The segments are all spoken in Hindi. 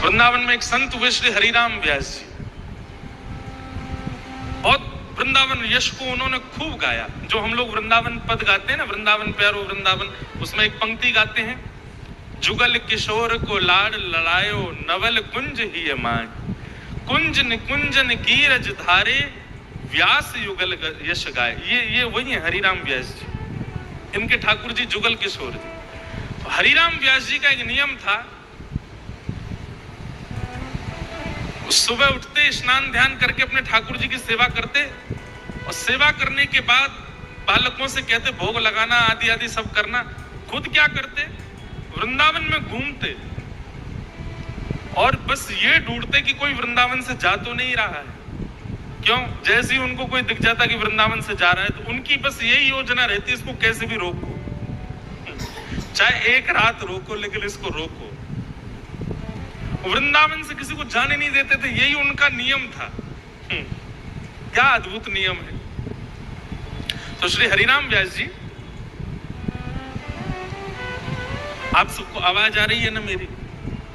वृंदावन में एक संत हुए श्री हरिराम व्यास जी, बहुत वृंदावन यश को उन्होंने खूब गाया। जो हम लोग वृंदावन पद गाते हैं ना, वृंदावन प्यारो वृंदावन, उसमें एक पंक्ति गाते हैं, जुगल किशोर को लाड लड़ायो नवल कुंज ही मान, कुंज निकुंजन कीरज धारे व्यास युगल यश गाय। ये वही है हरिराम व्यास जी, इनके ठाकुर जी जुगल किशोर जी। तो हरिराम व्यास जी का एक नियम था, सुबह उठते स्नान ध्यान करके अपने ठाकुर जी की सेवा करते, और सेवा करने के बाद बालकों से कहते भोग लगाना आदि आदि सब करना। खुद क्या करते, वृंदावन में घूमते और बस ये ढूंढते कि कोई वृंदावन से जा तो नहीं रहा है। क्यों? जैसे ही उनको कोई दिख जाता कि वृंदावन से जा रहा है तो उनकी बस यही योजना रहती, इसको कैसे भी रोको, चाहे एक रात रोको लेकिन इसको रोको। वृंदावन से किसी को जाने नहीं देते थे, यही उनका नियम था। क्या अद्भुत नियम है। तो श्री हरिराम व्यास जी, आप सबको आवाज आ रही है ना मेरी?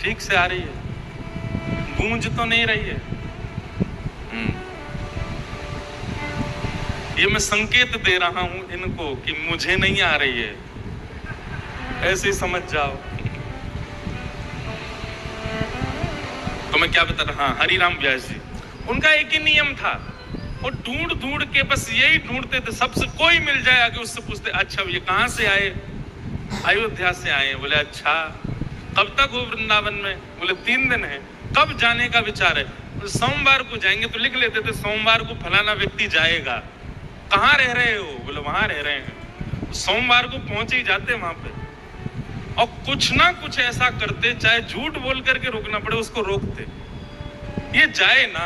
ठीक से आ रही है, गूंज तो नहीं रही है? ये मैं संकेत दे रहा हूं इनको कि मुझे नहीं आ रही है, ऐसे ही समझ जाओ। तो मैं क्या बता रहा, हरिराम व्यास जी, उनका एक ही नियम था, वो ढूंढ ढूंढ के बस यही ढूंढते थे, सबसे कोई मिल जाए आगे उससे पूछते, अच्छा ये कहां से आए? अयोध्या से आए। बोले अच्छा, कब तक हो वृंदावन में? बोले 3 दिन है। कब जाने का विचार है? सोमवार को जाएंगे। तो लिख लेते थे सोमवार को फलाना व्यक्ति जाएगा। कहाँ रह रहे हो? बोले वहां रह रहे हैं। सोमवार को पहुंचे ही जाते वहां पे, और कुछ ना कुछ ऐसा करते, चाहे झूठ बोल करके रोकना पड़े उसको रोकते, ये जाए ना।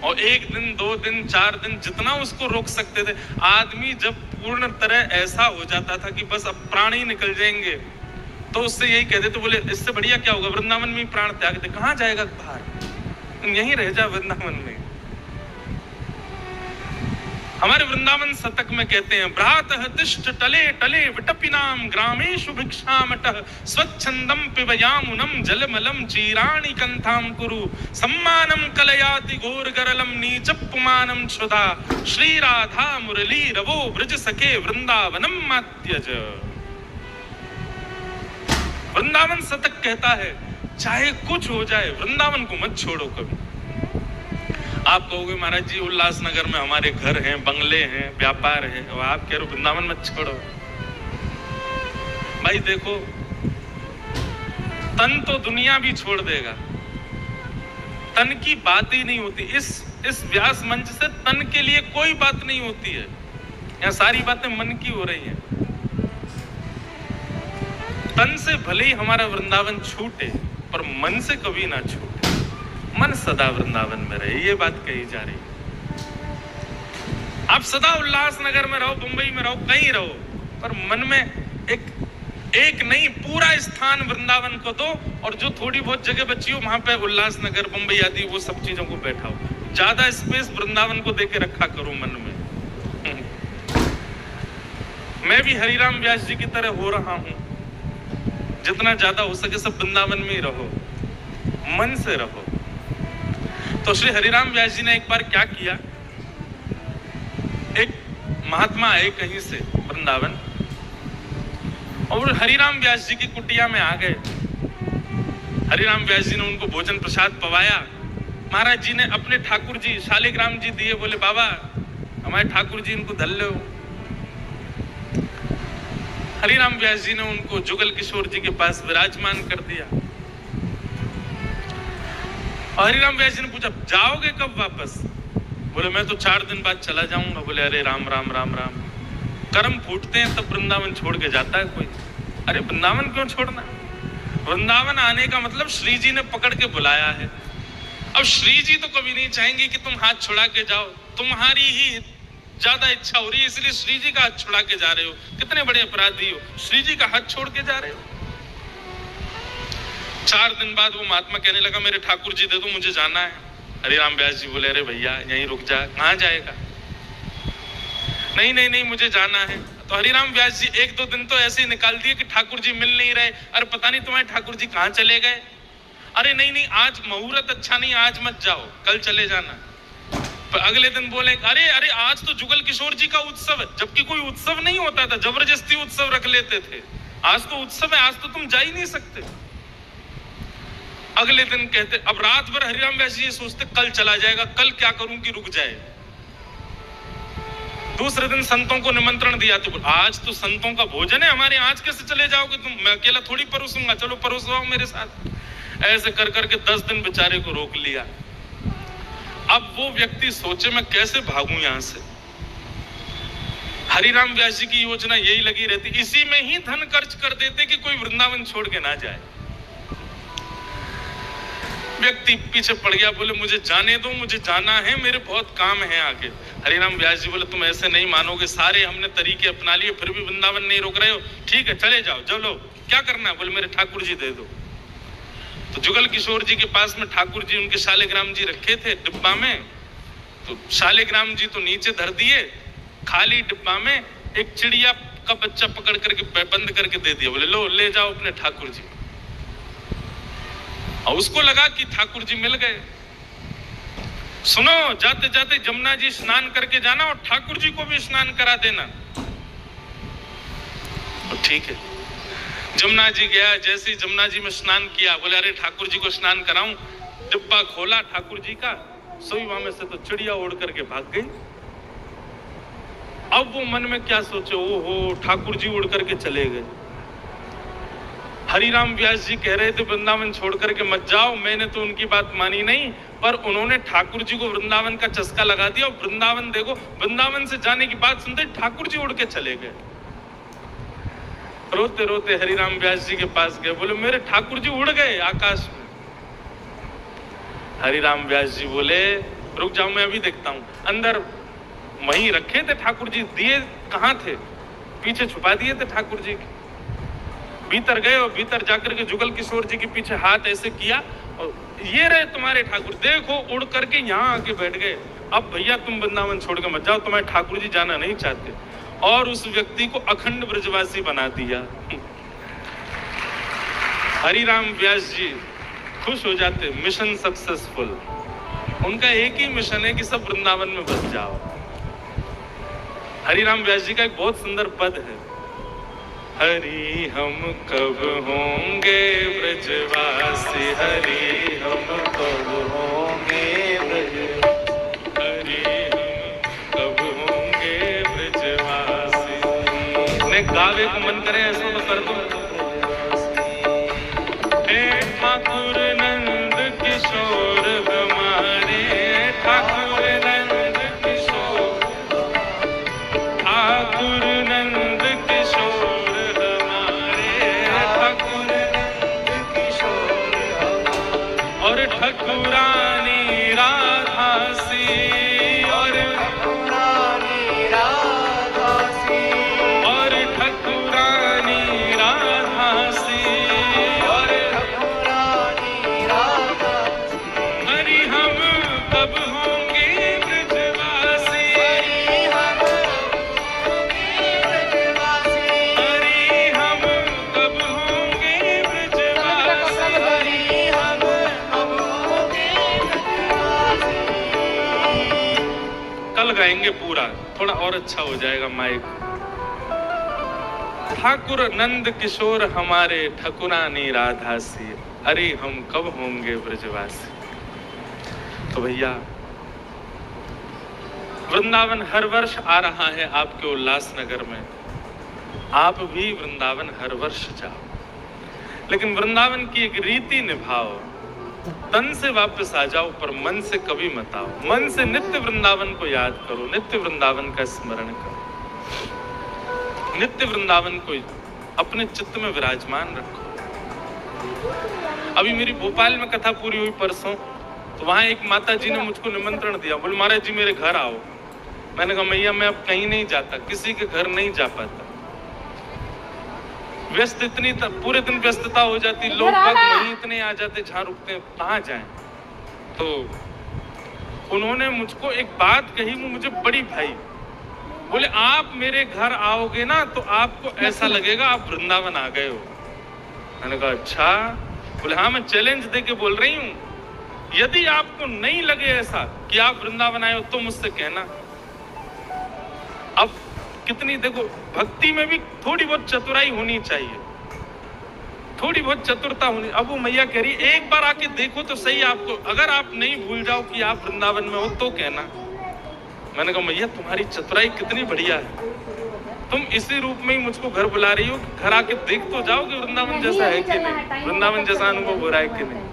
और 1 दिन 2 दिन 4 दिन जितना उसको रोक सकते थे। आदमी जब पूर्ण तरह ऐसा हो जाता था कि बस अब प्राण ही निकल जाएंगे, तो उससे यही कहते थे, बोले इससे बढ़िया क्या होगा, वृंदावन में प्राण त्याग दे। कहाँ जाएगा बाहर, यहीं रह जा वृंदावन में। हमारे वृंदावन शतक में कहते हैं, भ्रातः तिष्ठ टले टले विटपिनाम ग्रामेषु भिक्षामटः स्वच्छंदम पिबयामुनम जलमलम चीराणि कंथाम कुरु सम्मानम कलयाति घोरगरलम नीचपुमानम क्षुधा श्री राधा मुरली रवो ब्रज सखे वृंदावनम मात्यज। वृंदावन शतक कहता है, चाहे कुछ हो जाए वृंदावन को मत छोड़ो कभी। आप कहोगे महाराज जी उल्लासनगर में हमारे घर हैं, बंगले हैं, व्यापार है, और आप कह रहे हो वृंदावन मत छोड़ो। भाई देखो, तन तो दुनिया भी छोड़ देगा, तन की बात ही नहीं होती। इस व्यास मंच से तन के लिए कोई बात नहीं होती है, यहाँ सारी बातें मन की हो रही हैं। तन से भले ही हमारा वृंदावन छूटे, पर मन से कभी ना छूटे। मन सदा वृंदावन में रहे, ये बात कही जा रही है। आप सदा उल्लासनगर में रहो, मुंबई में रहो, कहीं रहो, पर मन में एक नहीं, पूरा स्थान वृंदावन को दो, और जो थोड़ी बहुत जगह बची हो वहां पे उल्लासनगर, मुंबई आदि वो सब चीजों को बैठाओ। ज्यादा स्पेस वृंदावन को देके रखा करो मन में। मैं भी हरिराम व्यास जी की तरह हो रहा हूं, जितना ज्यादा हो सके सब वृंदावन में ही रहो, मन से रहो। तो श्री हरिराम व्यास जी ने एक बार क्या किया, एक महात्मा आए कहीं से वृंदावन, और हरिराम व्यास जी की कुटिया में आ गए। हरिराम व्यास जी ने उनको भोजन प्रसाद पवाया। महाराज जी ने अपने ठाकुर जी शालिग्राम जी दिए, बोले बाबा हमारे ठाकुर जी इनको धल लो। हरिराम व्यास जी ने उनको जुगल किशोर जी के पास विराजमान कर दिया। और हरिराम व्यास जी ने पूछा जाओगे कब वापस? बोले मैं तो 4 दिन बाद चला जाऊंगा। बोले अरे राम राम राम राम, कर्म फूटते हैं तब वृंदावन छोड़ के जाता है कोई। अरे वृंदावन क्यों छोड़ना? वृंदावन आने का मतलब श्री जी ने पकड़ के बुलाया है। अब श्री जी तो कभी नहीं चाहेंगे कि तुम हाथ छुड़ा के जाओ, तुम्हारी ही ज्यादा इच्छा हो रही है, इसलिए श्री जी का हाथ छुड़ा के जा रहे हो। कितने बड़े अपराधी हो, श्री जी का हाथ छोड़ के जा रहे हो। 4 दिन बाद वो महात्मा कहने लगा मेरे ठाकुर जी दे दो, मुझे जाना है। हरिराम व्यास जी बोले अरे भैया यहीं रुक जा। कहाँ जाएगा? नहीं नहीं नहीं मुझे जाना है। तो हरिराम व्यास जी 1-2 दिन तो ऐसे ही निकाल दिए कि ठाकुर जी मिल नहीं रहे। अरे पता नहीं तुम्हारे ठाकुर जी कहाँ चले गए। अरे नहीं नहीं, आज मुहूर्त अच्छा नहीं, आज मत जाओ, कल चले जाना। पर अगले दिन बोले अरे अरे आज तो जुगल किशोर जी का उत्सव है, जबकि कोई उत्सव नहीं होता था, जबरदस्ती उत्सव रख लेते थे। आज तो उत्सव है, आज तो तुम जा ही नहीं सकते। अगले दिन कहते, अब रात भर हरिराम व्यास जी ये सोचते कल चला जाएगा, कल क्या करूं कि रुक जाए। दूसरे दिन संतों को निमंत्रण दिया, तो आज तो संतों का भोजन है हमारे, आज कैसे चले जाओगे तुम, मैं अकेला थोड़ी परोसूंगा, चलो परोसवाओ मेरे साथ। ऐसे कर करके 10 दिन बेचारे को रोक लिया। अब वो व्यक्ति सोचे मैं कैसे भागूं यहां से। हरिराम व्यास जी की योजना यही लगी रहती, इसी में ही धन खर्च कर देते कि कोई वृंदावन छोड़ के ना जाए। व्यक्ति पीछे पड़ गया, बोले मुझे जाने दो, मुझे जाना है, मेरे बहुत काम है आगे। हरिराम व्यास जी बोले तुम ऐसे नहीं मानोगे, सारे हमने तरीके अपना लिए, फिर भी वृंदावन नहीं रोक रहे हो, ठीक है चले जाओ, चलो क्या करना है। बोले मेरे ठाकुर जी दे दो। तो जुगल किशोर जी के पास में ठाकुर जी उनके शालिग्राम जी रखे थे डिब्बा में, तो शालिग्राम जी तो नीचे धर दिए, खाली डिब्बा में एक चिड़िया का बच्चा पकड़ करके बंद करके दे दिया। बोले लो ले जाओ अपने ठाकुर जी। और उसको लगा कि ठाकुर जी मिल गए। सुनो, जाते जाते जमुना जी स्नान करके जाना और ठाकुर जी को भी स्नान करा देना। तो ठीक है, जमुना जी गया, जैसे ही जमुना जी में स्नान किया, बोले अरे ठाकुर जी को स्नान कराऊं। डिब्बा खोला ठाकुर जी का, सोई वहां में से तो चिड़िया उड़ करके भाग गई। अब वो मन में क्या सोचे, ओहो ठाकुर जी उड़ करके चले गए। हरिराम व्यास जी कह रहे थे वृंदावन छोड़ करके मत जाओ, मैंने तो उनकी बात मानी नहीं, पर उन्होंने ठाकुर जी को वृंदावन का चस्का लगा दिया। और वृंदावन देखो, वृंदावन से जाने की बात सुनते ठाकुर जी उड़ के चले गए। रोते रोते हरिराम व्यास जी के पास गए, बोले मेरे ठाकुर जी उड़ गए आकाश में। हरिराम व्यास जी बोले रुक जाओ, मैं अभी देखता हूं। अंदर वहीं रखे थे ठाकुर जी, दिए कहां थे, पीछे छुपा दिए थे ठाकुर जी के। भीतर गए और भीतर जाकर के जुगल किशोर जी के पीछे हाथ ऐसे किया और ये रहे तुम्हारे ठाकुर, देखो उड़ करके यहाँ आके बैठ गए। अब भैया तुम वृंदावन छोड़ के मत जाओ, तुम्हारे ठाकुर जी जाना नहीं चाहते। और उस व्यक्ति को अखंड ब्रजवासी बना दिया। हरिराम व्यास जी खुश हो जाते, मिशन सक्सेसफुल। उनका एक ही मिशन है कि सब वृंदावन में बस जाओ। हरिराम व्यास जी का एक बहुत सुंदर पद है, हरि हम कब होंगे ब्रजवासी, हरि हम कब होंगे ब्रजवासी, हरि हम कब होंगे ब्रजवासी। ने गावे को मन करे ऐसा तो कर दो। हे ठाकुर नंद किशोर हमारे, ठाकुर नंद किशोर, ठाकुर नंद किशोर और ठकुरानी राधासी, और ठकुरानी राधासी, और ठकुरानी राधासी, और ठकुरानी राधासी। हरि हम कब होंगे ब्रजवासी, हरि हम होंगे ब्रजवासी, हरि हम कब होंगे ब्रजवासी, हरि हम कल गाएंगे पूरा, थोड़ा और अच्छा हो जाएगा माइक। ठाकुर नंद किशोर हमारे, ठकुरानी राधासी, अरे हम कब होंगे ब्रजवासी। तो भैया वृंदावन हर वर्ष आ रहा है आपके उल्लासनगर में, आप भी वृंदावन हर वर्ष जाओ, लेकिन वृंदावन की एक रीति निभाओ। तन से वापस आ जाओ पर मन से कभी मत आओ। मन से नित्य वृंदावन को याद करो, नित्य वृंदावन का स्मरण करो, नित्य वृंदावन को अपने चित्त में विराजमान रखो। अभी मेरी भोपाल में कथा पूरी हुई परसों, तो वहां एक माता जी ने मुझको निमंत्रण दिया, बोले महाराज जी मेरे घर आओ। मैंने कहा मैया मैं अब कहीं नहीं जाता, किसी के घर नहीं जा पाता, व्यस्त इतनी पूरे दिन व्यस्तता हो जाती, लोग बाग वहीं इतने आ जाते जहां रुकते हैं, कहाँ जाएं। तो उन्होंने मुझको एक बात कही, वो मुझे बड़ी भाई। बोले आप मेरे घर आओगे ना तो आपको ऐसा लगेगा आप वृंदावन आ गए हो। मैंने कहा अच्छा। बोले हाँ, मैं चैलेंज दे के बोल रही हूँ, यदि आपको नहीं लगे ऐसा कि आप वृंदावन आए हो तो मुझसे कहना। अब कितनी, देखो भक्ति में भी थोड़ी बहुत चतुराई होनी चाहिए, थोड़ी बहुत चतुरता होनी। अब वो मैया कह रही एक बार आके देखो तो सही आपको, अगर आप नहीं भूल जाओ कि आप वृंदावन में हो तो कहना। मैंने कहा मैया तुम्हारी चतुराई कितनी बढ़िया है, तुम इसी रूप में ही मुझको घर बुला रही हो, घर आके देख तो जाओ कि वृंदावन जैसा है कि नहीं, वृंदावन जैसा अनुभव हो रहा है कि नहीं।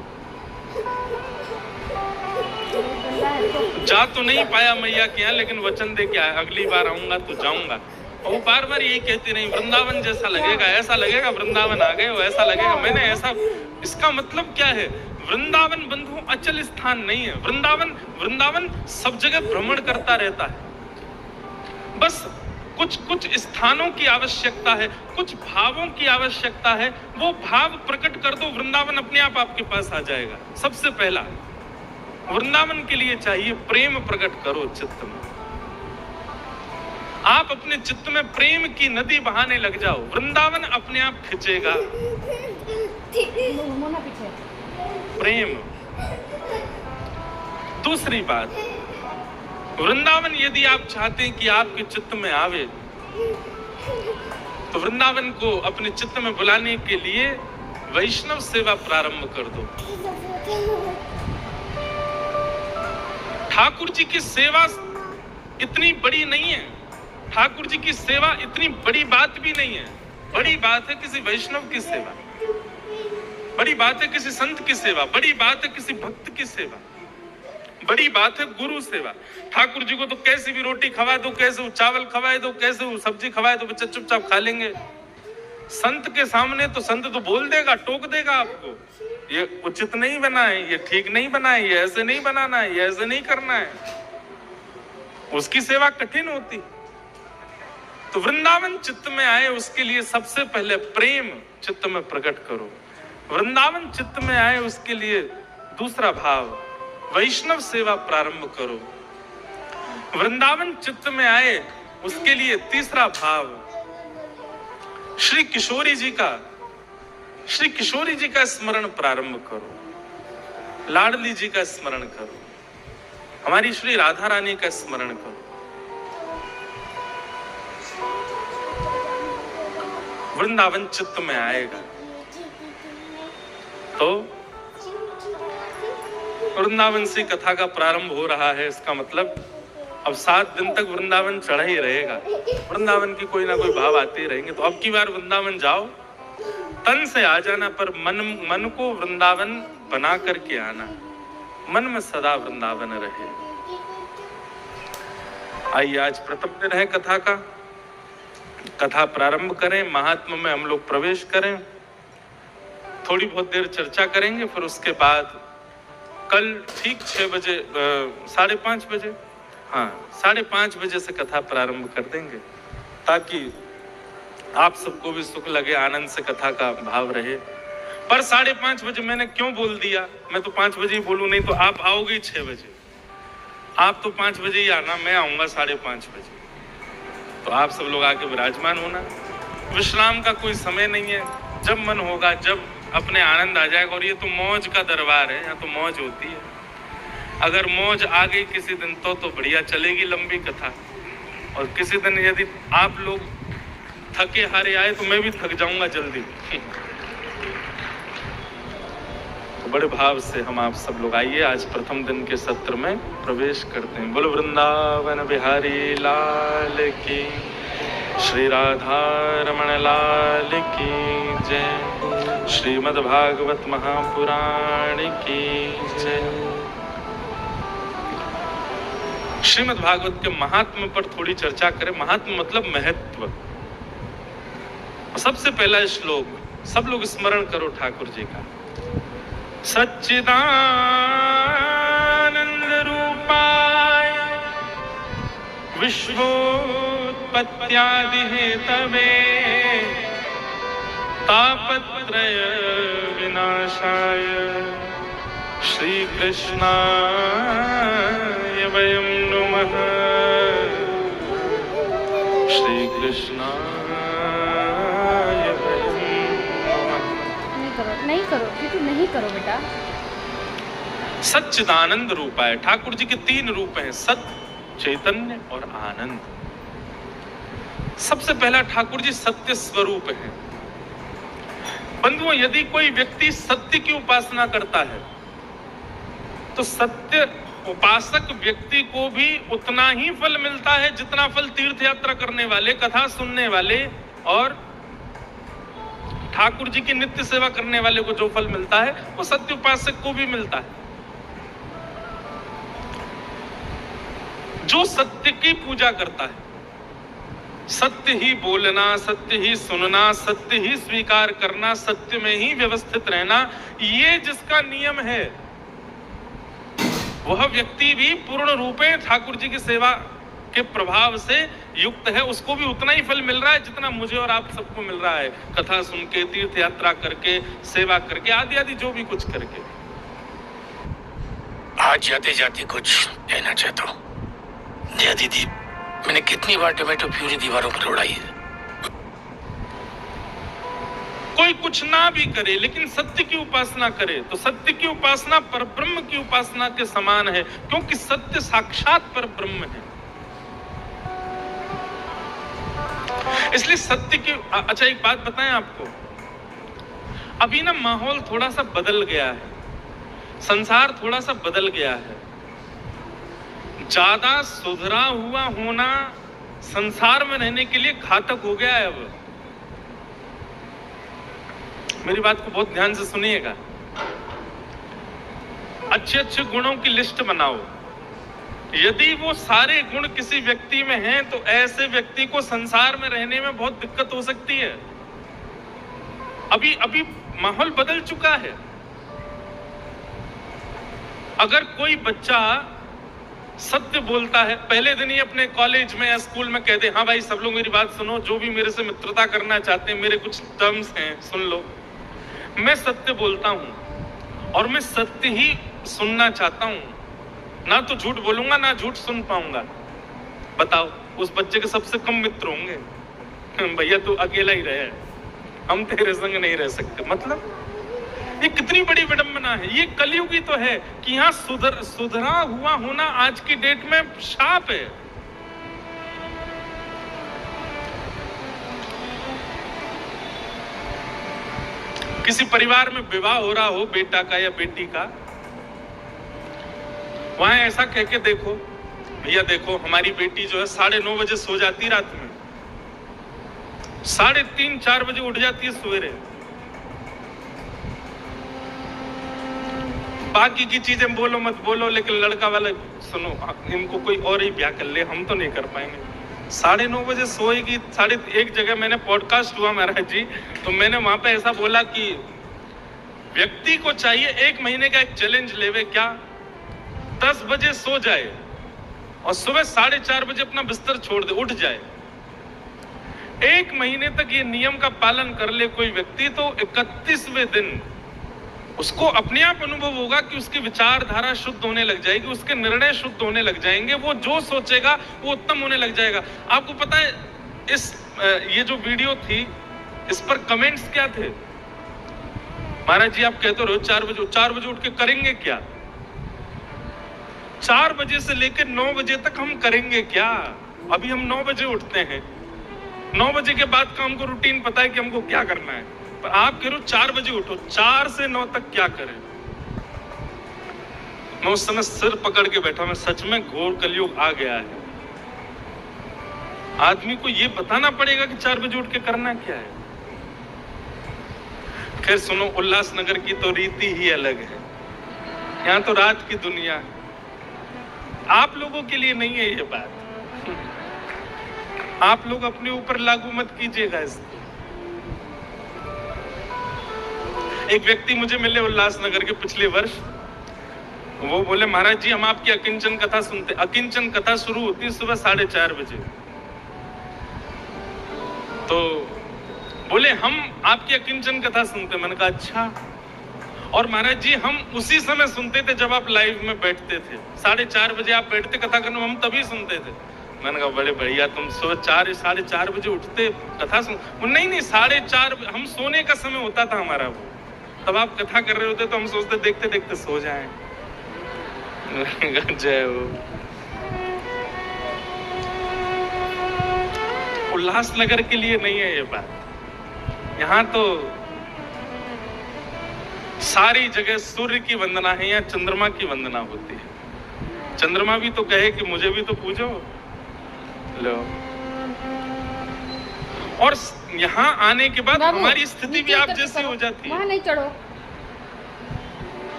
जा तो नहीं पाया मैया के यहाँ, लेकिन वचन दे के आया अगली बार आऊंगा तो जाऊंगा। और वो बार बार यही कहती नहीं, वृंदावन जैसा लगेगा, ऐसा लगेगा वृंदावन आ गए हो, ऐसा लगेगा। मैंने ऐसा, इसका मतलब क्या है, वृंदावन बंधु अचल स्थान नहीं है। वृंदावन सब जगह भ्रमण करता रहता है। बस कुछ स्थानों की आवश्यकता है, कुछ भावों की आवश्यकता है, वो भाव प्रकट कर दो, वृंदावन अपने आप आपके पास आ जाएगा। सबसे पहला वृंदावन के लिए चाहिए प्रेम प्रकट करो चित्त में। आप अपने चित्त में प्रेम की नदी बहाने लग जाओ, वृंदावन अपने आप खिंचेगा। प्रेम। दूसरी बात, वृंदावन यदि आप चाहते हैं कि आपके चित्त में आवे, तो वृंदावन को अपने चित्त में बुलाने के लिए वैष्णव सेवा प्रारंभ कर दो। ठाकुर जी की सेवा इतनी बड़ी नहीं है, ठाकुर जी की सेवा इतनी बड़ी बात भी नहीं है। बड़ी बात है किसी वैष्णव की सेवा, बड़ी बात है किसी संत की सेवा, बड़ी बात है किसी भक्त की सेवा, बड़ी बात है गुरु सेवा। ठाकुर जी को तो कैसी भी रोटी खवा दो, कैसे वो चावल खवाए दो, कैसे वो सब्जी खवाए दो, बच्चे चुपचाप खा लेंगे। संत के सामने तो संत तो बोल देगा, टोक देगा आपको, ये उचित नहीं बना है, ये ठीक नहीं बना है, ये ऐसे नहीं बनाना है, ये ऐसे नहीं करना है। उसकी सेवा कठिन होती। तो वृंदावन चित्त में आए उसके लिए सबसे पहले प्रेम चित्त में प्रकट करो। वृंदावन चित्त में आए उसके लिए दूसरा भाव वैष्णव सेवा प्रारंभ करो। वृंदावन चित्त में आए उसके लिए तीसरा भाव श्री किशोरी जी का स्मरण प्रारंभ करो, लाडली जी का स्मरण करो, हमारी श्री राधा रानी का स्मरण करो। वृंदावन चित्त में आएगा तो वृंदावन से कथा का प्रारंभ हो रहा है, इसका मतलब अब 7 दिन तक वृंदावन चढ़ा ही रहेगा। वृंदावन की कोई ना कोई भाव आते ही रहेंगे। तो अब की बार वृंदावन जाओ, तन से आ जाना, पर मन को वृंदावन बना करके आना, मन में सदा वृंदावन रहे। आइए आज प्रथम दिन है कथा का, कथा प्रारंभ करें, महात्मा में हम लोग प्रवेश करें, थोड़ी बहुत देर चर्चा करेंगे, फिर उसके बाद कल ठीक 6 बजे 5:30 बजे, हाँ 5:30 बजे से कथा प्रारंभ कर देंगे, ताकि आप सबको भी सुख लगे, आनंद से कथा का भाव रहे। पर 5:30 बजे मैंने क्यों बोल दिया, मैं तो 5 बजे ही बोलूं, नहीं तो आप आओगे 6 बजे, आप तो 5 बजे ही आना, मैं आऊंगा 5:30 बजे। तो आप सब लोग आके विराजमान होना। विश्राम का कोई समय नहीं है, जब मन होगा, जब अपने आनंद आ जाएगा। और ये तो मौज का दरबार है, यहाँ तो मौज होती है। अगर मौज आ गई किसी दिन तो बढ़िया चलेगी लंबी कथा, और किसी दिन यदि आप लोग थके हारे आए तो मैं भी थक जाऊंगा जल्दी। तो बड़े भाव से हम आप सब लोग आइए, आज प्रथम दिन के सत्र में प्रवेश करते हैं। बोलो वृंदावन बिहारी लाल की, श्री राधा रमण लाल की जय, श्रीमद् भागवत महापुराण की जय। श्रीमद् भागवत के महात्म्य पर थोड़ी चर्चा करें। महात्म्य मतलब महत्व। सबसे पहला श्लोक सब लोग स्मरण करो ठाकुर जी का। सच्चिदानंद रूपाय विश्वोत्पत्त्यादि हेतवे तापत्रय विनाशाय श्री कृष्णाय वयं नमः। श्री कृष्णाय वयं नमः। नहीं करो क्योंकि नहीं करो बेटा। सच्चिदानंद रूपाय, ठाकुर जी के 3 रूप हैं, सत्य, चैतन्य और आनंद। सबसे पहला ठाकुर जी सत्य स्वरूप है। बंधुओं, यदि कोई व्यक्ति सत्य की उपासना करता है तो सत्य उपासक व्यक्ति को भी उतना ही फल मिलता है जितना फल तीर्थ यात्रा करने वाले, कथा सुनने वाले और ठाकुर जी की नित्य सेवा करने वाले को जो फल मिलता है वो सत्य उपासक को भी मिलता है। जो सत्य की पूजा करता है, सत्य ही बोलना, सत्य ही सुनना, सत्य ही स्वीकार करना, सत्य में ही व्यवस्थित रहना, ये जिसका नियम है वह व्यक्ति भी पूर्ण रूप में ठाकुर जी की सेवा के प्रभाव से युक्त है। उसको भी उतना ही फल मिल रहा है जितना मुझे और आप सबको मिल रहा है, कथा सुन के, तीर्थ यात्रा करके, सेवा करके, आदि आदि जो भी कुछ करके। आज जाते जाते कुछ कहना चाहता हूँ। जया दीदी, मैंने कितनी बार टोमेटो प्यूरी दीवारों पर उड़ाई है। कोई कुछ ना भी करे लेकिन सत्य की उपासना करे तो सत्य की उपासना परब्रह्म की उपासना के समान है, क्योंकि सत्य साक्षात परब्रह्म है। इसलिए सत्य की अच्छा एक बात बताएं आपको, अभी ना माहौल थोड़ा सा बदल गया है, संसार थोड़ा सा बदल गया है। ज्यादा सुधरा हुआ होना संसार में रहने के लिए घातक हो गया है। अब मेरी बात को बहुत ध्यान से सुनिएगा। अच्छे अच्छे गुणों की लिस्ट बनाओ, यदि वो सारे गुण किसी व्यक्ति में हैं तो ऐसे व्यक्ति को संसार में रहने में बहुत दिक्कत हो सकती है। अभी माहौल बदल चुका है। अगर कोई बच्चा सत्य बोलता है, पहले दिन ही अपने कॉलेज में या स्कूल में कह दे, हाँ भाई सब लोग मेरी बात सुनो, जो भी मेरे से मित्रता करना चाहते हैं, मेरे कुछ टर्म्स हैं, सुन लो। मैं सत्य बोलता हूं और मैं सत्य ही सुनना चाहता हूं, ना तो झूठ बोलूंगा ना झूठ सुन पाऊंगा। बताओ, उस बच्चे के सबसे कम मित्र होंगे। भैया तू अकेला ही रहे, हम तेरे संग नहीं रह सकते। मतलब ये कितनी बड़ी विडंबना है। ये कलयुग ही तो है कि यहाँ सुधरा हुआ होना आज की डेट में शाप है। किसी परिवार में विवाह हो रहा हो बेटा का या बेटी का, वहां ऐसा कह के देखो, भैया देखो हमारी बेटी जो है 9:30 बजे सो जाती रात में, 3:30-4 बजे उठ जाती है सवेरे। बाकी की चीजें बोलो मत बोलो, लेकिन लड़का वाले सुनो, इनको कोई और ही ब्याह कर ले, हम तो नहीं कर पाएंगे। 9:30 बजे सोएगी। एक जगह मैंने पॉडकास्ट हुआ महाराज जी, तो मैंने वहां पे ऐसा बोला कि व्यक्ति को चाहिए 1 महीने का एक चैलेंज लेवे, क्या 10 बजे सो जाए और सुबह 4:30 बजे अपना बिस्तर छोड़ दे, उठ जाए। 1 महीने तक ये नियम का पालन कर ले कोई व्यक्ति, तो 31वें दिन उसको अपने आप अनुभव होगा कि उसकी विचारधारा शुद्ध होने लग जाएगी, उसके निर्णय शुद्ध होने लग जाएंगे, वो जो सोचेगा वो उत्तम होने लग जाएगा। आपको पता है ये जो वीडियो थी इस पर कमेंट्स क्या थे? महाराज जी आप कहते रहो 4 बजे उठ के करेंगे क्या? 4 बजे से लेकर 9 बजे तक हम करेंगे क्या? अभी हम 9 बजे उठते हैं, 9 बजे के बाद का हमको रूटीन पता है कि हमको क्या करना है, पर आप कह रहे हो 4 बजे उठो, 4 से 9 तक क्या करें? मैं उस समय सिर पकड़ के बैठा, मैं सच में घोर कलयुग आ गया है। आदमी को ये बताना पड़ेगा कि 4 बजे उठ के करना क्या है। खैर सुनो, उल्लासनगर की तो रीति ही अलग है, यहाँ तो रात की दुनिया है। आप लोगों के लिए नहीं है ये बात, आप लोग अपने ऊपर लागू मत कीजिएगा इसको। एक व्यक्ति मुझे मिले उल्लासनगर के पिछले वर्ष, वो बोले महाराज जी हम आपकी अकिंचन कथा सुनते। अकिंचन कथा शुरू होती है सुबह 4:30 बजे, तो बोले हम आपकी अकिंचन कथा सुनते। मैंने कहा अच्छा, और महाराज जी हम उसी समय सुनते थे जब आप लाइव में बैठते थे, 4:30 बजे आप बैठते कथा करने, हम तभी सुनते थे। मैंने कहा बड़े बढ़िया, तुम सुबह 4-4:30 बजे उठते कथा सुन? नहीं 4:30 हम सोने का समय होता था हमारा वो, तब आप कथा कर रहे होते तो हम सोचते देखते देखते सो जाएं। जय हो। उल्लासनगर के लिए नहीं है ये बात। यहाँ तो सारी जगह सूर्य की वंदना है या चंद्रमा की वंदना होती है। चंद्रमा भी तो कहे कि मुझे भी तो पूजो। लो। और यहाँ आने के बाद हमारी स्थिति भी आप जैसी हो जाती है। वहाँ नहीं चढ़ो।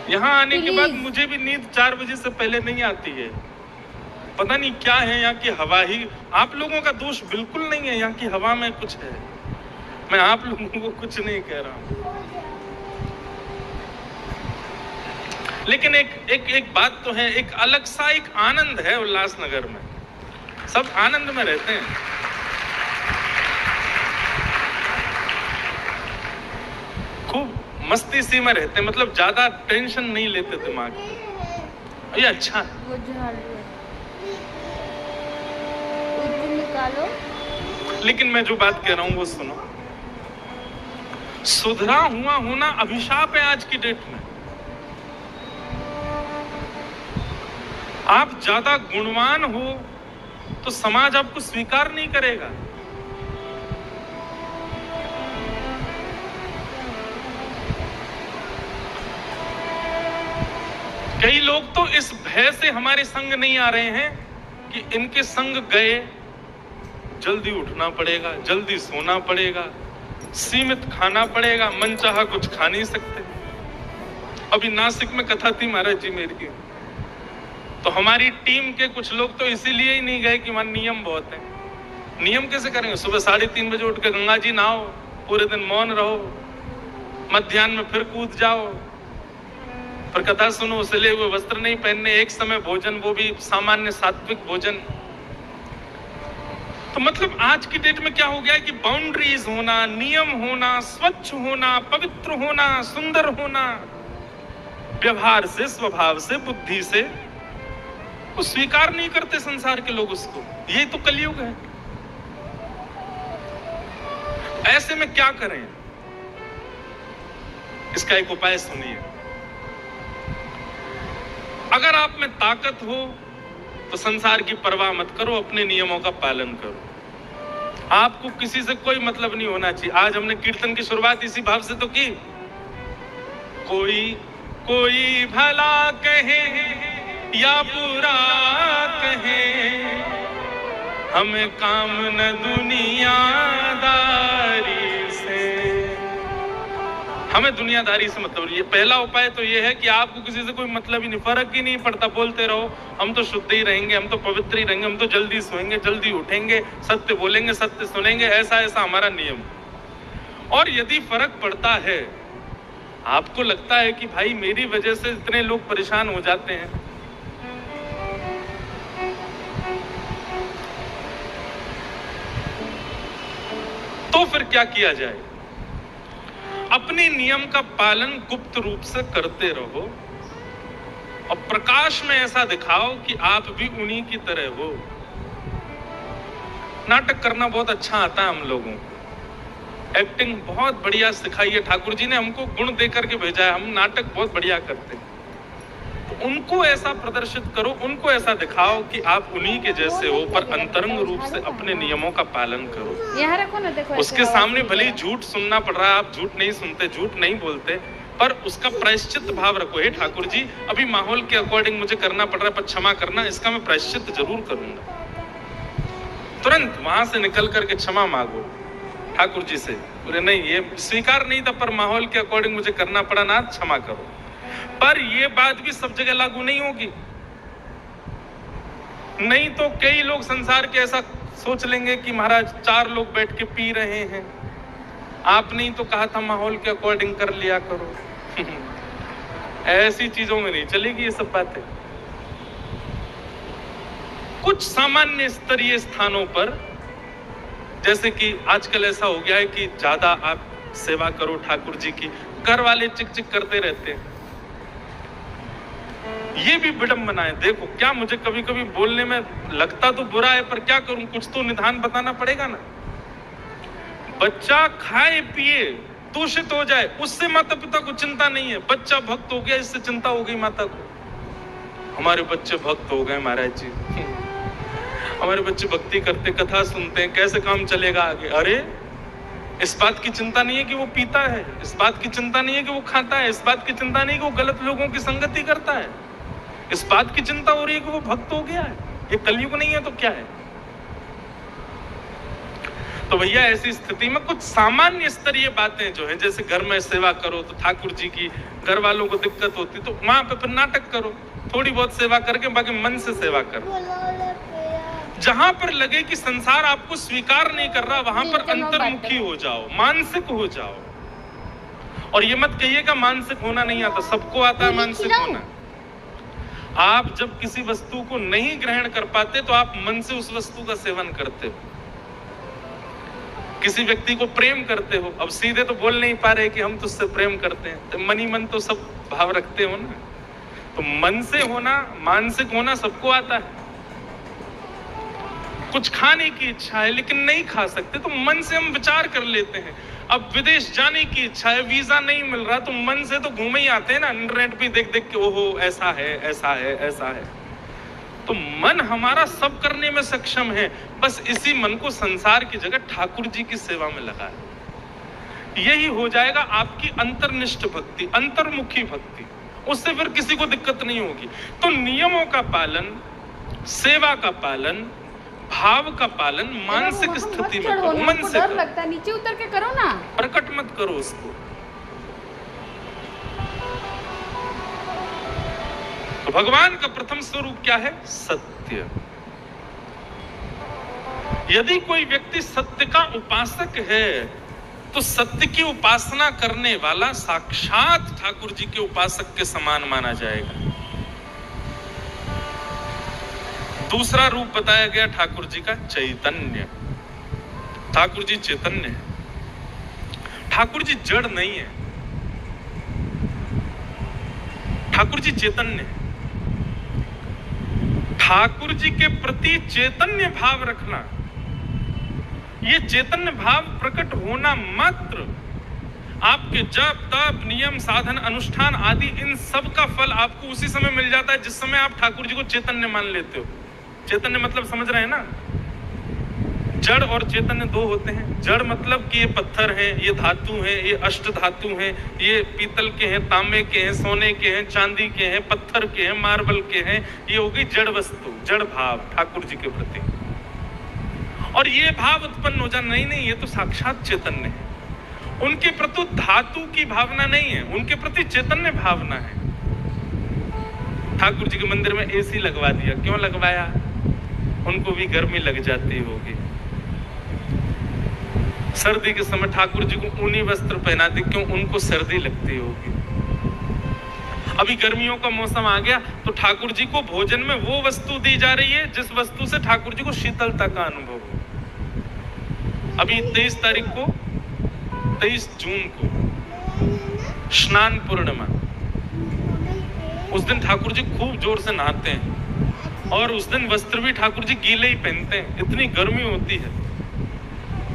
यहाँ आने के बाद मुझे भी नींद 4 बजे से पहले नहीं आती है। पता नहीं क्या है, यहाँ की हवा ही। आप लोगों का दोष बिल्कुल नहीं है, यहाँ की हवा में कुछ है। मैं आप लोगों को कुछ नहीं कह रहा हूँ, लेकिन एक बात तो है, एक अलग सा एक आनंद है उल्लासनगर में। सब आनंद में रहते हैं। खूब मस्ती सी में रहते हैं, मतलब ज्यादा टेंशन नहीं लेते दिमाग में। ये अच्छा है। वो निकालो। लेकिन मैं जो बात कह रहा हूं वो सुनो। सुधरा हुआ होना अभिशाप है आज की डेट में। आप ज्यादा गुणवान हो तो समाज आपको स्वीकार नहीं करेगा। कई लोग तो इस भय से हमारे संग नहीं आ रहे हैं कि इनके संग गए जल्दी उठना पड़ेगा, जल्दी सोना पड़ेगा, सीमित खाना पड़ेगा, मनचाहा कुछ खा नहीं सकते। अभी नासिक में कथा थी महाराज जी मेरी, तो हमारी टीम के कुछ लोग तो इसीलिए ही नहीं गए कि वहां नियम बहुत है। नियम कैसे करेंगे? सुबह 3:30 बजे उठ के गंगा जी नहाओ, पूरे दिन मौन रहो, मध्याह्न में फिर कूद जाओ, पर कथा सुनो, सिले हुए वस्त्र नहीं पहनने, एक समय भोजन, वो भी सामान्य सात्विक भोजन। तो मतलब आज की डेट में क्या हो गया है कि बाउंड्रीज होना, नियम होना, स्वच्छ होना, पवित्र होना, सुंदर होना, व्यवहार से, स्वभाव से, बुद्धि से, वो स्वीकार नहीं करते संसार के लोग उसको। ये तो कलयुग है। ऐसे में क्या करें? इसका एक उपाय सुनिए। अगर आप में ताकत हो तो संसार की परवाह मत करो, अपने नियमों का पालन करो। आपको किसी से कोई मतलब नहीं होना चाहिए। आज हमने कीर्तन की शुरुआत इसी भाव से तो की। कोई भला कहे या बुरा कहे, हमें काम न दुनियादारी से। हमें दुनियादारी से मतलब नहीं। ये पहला उपाय तो ये है कि आपको किसी से कोई मतलब ही नहीं, फर्क ही नहीं पड़ता, बोलते रहो हम तो शुद्ध ही रहेंगे, हम तो पवित्र ही रहेंगे, हम तो जल्दी सोएंगे, जल्दी उठेंगे, सत्य बोलेंगे, सत्य सुनेंगे, ऐसा ऐसा हमारा नियम। और यदि फर्क पड़ता है, आपको लगता है कि भाई मेरी वजह से इतने लोग परेशान हो जाते हैं, तो फिर क्या किया जाए? अपने नियम का पालन गुप्त रूप से करते रहो और प्रकाश में ऐसा दिखाओ कि आप भी उन्हीं की तरह हो। नाटक करना बहुत अच्छा आता है हम लोगों को, एक्टिंग बहुत बढ़िया सिखाई है। ठाकुर जी ने हमको गुण देकर के भेजा है, हम नाटक बहुत बढ़िया करते हैं। तो उनको ऐसा प्रदर्शित करो, उनको ऐसा दिखाओ कि आप उन्हीं के जैसे हो, पर अंतरंग रूप से अपने नियमों का पालन करो। यहाँ रखो ना, देखो उसके सामने भले ही झूठ सुनना पड़ रहा है, आप झूठ नहीं सुनते, झूठ नहीं बोलते, पर उसका प्रायश्चित भाव रखो। हे ठाकुर जी, अभी माहौल के अकॉर्डिंग मुझे करना पड़ रहा है, पर क्षमा करना, इसका मैं प्रायश्चित जरूर करूंगा। तुरंत वहां से निकल करके क्षमा मांगो ठाकुर जी से। बोले नहीं, ये स्वीकार नहीं था, पर माहौल के अकॉर्डिंग मुझे करना पड़ा ना, क्षमा करो। पर ये बात भी सब जगह लागू नहीं होगी। नहीं तो कई लोग संसार के ऐसा सोच लेंगे कि महाराज 4 लोग बैठ के पी रहे हैं, आपने ही तो कहा था माहौल के अकॉर्डिंग कर लिया करो। ऐसी चीजों में नहीं चलेगी ये सब बातें। कुछ सामान्य स्तरीय स्थानों पर, जैसे कि आजकल ऐसा हो गया है कि ज्यादा आप सेवा करो ठाकुर जी की, घर वाले चिक चिक करते रहते हैं, ये भी विडंबना है। देखो क्या, मुझे कभी कभी बोलने में लगता तो बुरा है, पर क्या करूं, कुछ तो निदान बताना पड़ेगा ना। बच्चा खाए पिए दूषित हो जाए, उससे माता पिता को चिंता नहीं है। बच्चा भक्त हो गया, इससे चिंता हो गई माता को, हमारे बच्चे भक्त हो गए महाराज जी, हमारे बच्चे भक्ति करते, कथा सुनते हैं, कैसे काम चलेगा आगे। अरे इस बात की चिंता नहीं है कि वो पीता है, इस बात की चिंता नहीं है कि वो खाता है, इस बात की चिंता नहीं है कि वो गलत लोगों की संगति करता है, इस बात की चिंता हो रही है कि वो भक्त हो गया है। ये कलयुग नहीं है तो क्या है? तो भैया ऐसी स्थिति में कुछ सामान्य स्तरीय बातें जो है, जैसे घर में सेवा करो तो ठाकुर जी की, घर वालों को दिक्कत होती तो वहां पे फिर नाटक करो, थोड़ी बहुत सेवा करके, बाकी मन से सेवा करो। जहां पर लगे कि संसार आपको स्वीकार नहीं कर रहा, वहां पर अंतर्मुखी हो जाओ, मानसिक हो जाओ। और ये मत कहिएगा मानसिक होना नहीं आता, सबको आता है मानसिक होना। आप जब किसी वस्तु को नहीं ग्रहण कर पाते तो आप मन से उस वस्तु का सेवन करते हो। किसी व्यक्ति को प्रेम करते हो, अब सीधे तो बोल नहीं पा रहे कि हम तुझसे प्रेम करते हैं, तो मन ही मन तो सब भाव रखते हो ना। तो मन से होना, मानसिक होना सबको आता है। कुछ खाने की इच्छा है लेकिन नहीं खा सकते तो मन से हम विचार कर लेते हैं। अब विदेश जाने की इच्छा है, वीजा नहीं मिल रहा, तो मन से तो घूमे ही आते हैं ना, इंटरनेट पे देख देख के, ओहो ऐसा है, ऐसा है, ऐसा है। तो मन हमारा सब करने में सक्षम है, बस इसी मन को संसार की जगह ठाकुर जी की सेवा में लगाए। यही हो जाएगा आपकी अंतर्निष्ठ भक्ति, अंतर्मुखी भक्ति। उससे फिर किसी को दिक्कत नहीं होगी। तो नियमों का पालन, सेवा का पालन, भाव का पालन मानसिक स्थिति में करो, मन से करो। लगता है नीचे उतर के करो ना, प्रकट मत करो उसको। तो भगवान का प्रथम स्वरूप क्या है? सत्य। यदि कोई व्यक्ति सत्य का उपासक है तो सत्य की उपासना करने वाला साक्षात ठाकुर जी के उपासक के समान माना जाएगा। दूसरा रूप बताया गया ठाकुर जी का चैतन्य। ठाकुर जी चैतन्य है, ठाकुर जी जड़ नहीं है, ठाकुर जी चैतन्य है। ठाकुर जी के प्रति चैतन्य भाव रखना, ये चैतन्य भाव प्रकट होना मात्र आपके जप, तप, नियम, साधन, अनुष्ठान आदि इन सब का फल आपको उसी समय मिल जाता है जिस समय आप ठाकुर जी को चैतन्य मान लेते हो। चैतन्य मतलब समझ रहे हैं ना? जड़ और चैतन्य दो होते हैं। जड़ मतलब कि ये पत्थर हैं, ये धातु हैं, ये अष्ट धातु हैं, ये पीतल के हैं, तांबे के हैं, सोने के हैं, चांदी के हैं, पत्थर के हैं, मार्बल के हैं। ये हो गई जड़ वस्तु, जड़ भाव ठाकुर जी के प्रति। और ये भाव उत्पन्न हो जाना, नहीं, ये तो साक्षात चैतन्य है। उनके प्रति धातु की भावना नहीं है, उनके प्रति चैतन्य भावना है। ठाकुर जी के मंदिर में एसी लगवा दिया, क्यों लगवाया? उनको भी गर्मी लग जाती होगी। सर्दी के समय ठाकुर जी को ऊनी वस्त्र पहना दी, क्यों? उनको सर्दी लगती होगी। अभी गर्मियों का मौसम आ गया तो ठाकुर जी को भोजन में वो वस्तु दी जा रही है जिस वस्तु से ठाकुर जी को शीतलता का अनुभव हो। अभी 23 तारीख को, 23 जून को स्नान पूर्णिमा, उस दिन ठाकुर जी खूब जोर से नहाते हैं और उस दिन वस्त्र भी ठाकुर जी गीले ही पहनते हैं, इतनी गर्मी होती है।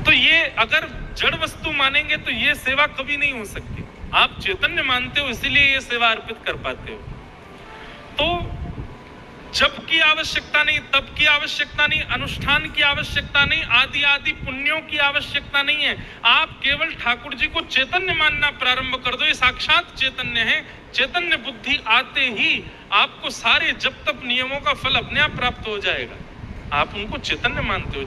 तो ये अगर जड़ वस्तु मानेंगे तो ये सेवा कभी नहीं हो सकती। आप चैतन्य मानते हो इसीलिए ये सेवा अर्पित कर पाते हो। तो जप की आवश्यकता नहीं, तप की आवश्यकता नहीं, अनुष्ठान की आवश्यकता नहीं, आदि आदि पुण्यों की आवश्यकता नहीं है। आप केवल ठाकुर जी को चैतन्य मानना प्रारंभ कर दो। ये साक्षात चैतन्य है। चैतन्य बुद्धि आते ही आपको सारे जप तप नियमों का फल अपने आप प्राप्त हो जाएगा। आप उनको चैतन्य मानते हो।